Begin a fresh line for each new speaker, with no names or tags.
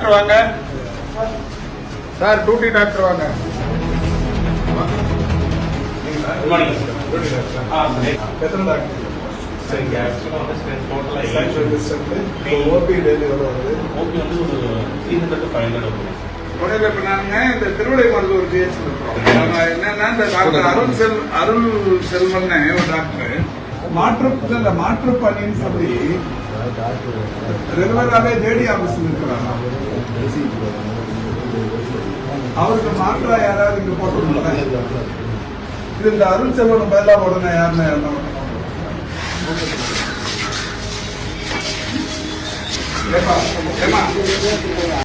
Doctor வாங்க sir, duty doctor வாங்க. எத்தனை டாக்டர்? சரிங்க. ஓபி டெய்லி எவ்வளோ வருது? ஓபி வந்து ஒரு 300 to 500 வரும். உடனே இப்போ நாங்கள் இந்த திருவிடை மருத்துவர் ஜிஹெச் இருக்கிறோம். என்னன்னா இந்த டாக்டர் அருள் செல்வன் ஒரு டாக்டர் மாற்றுப்பணின்னு சொல்லி ரெகுலராகவே ஜேடி ஆபீஸ்ல இருக்கிறாங்க. அவருக்கு மாற்றா யாராவது இங்க போட்டு இது இந்த அருள் செல்வன் பதிலாக உடனே யாருன்னா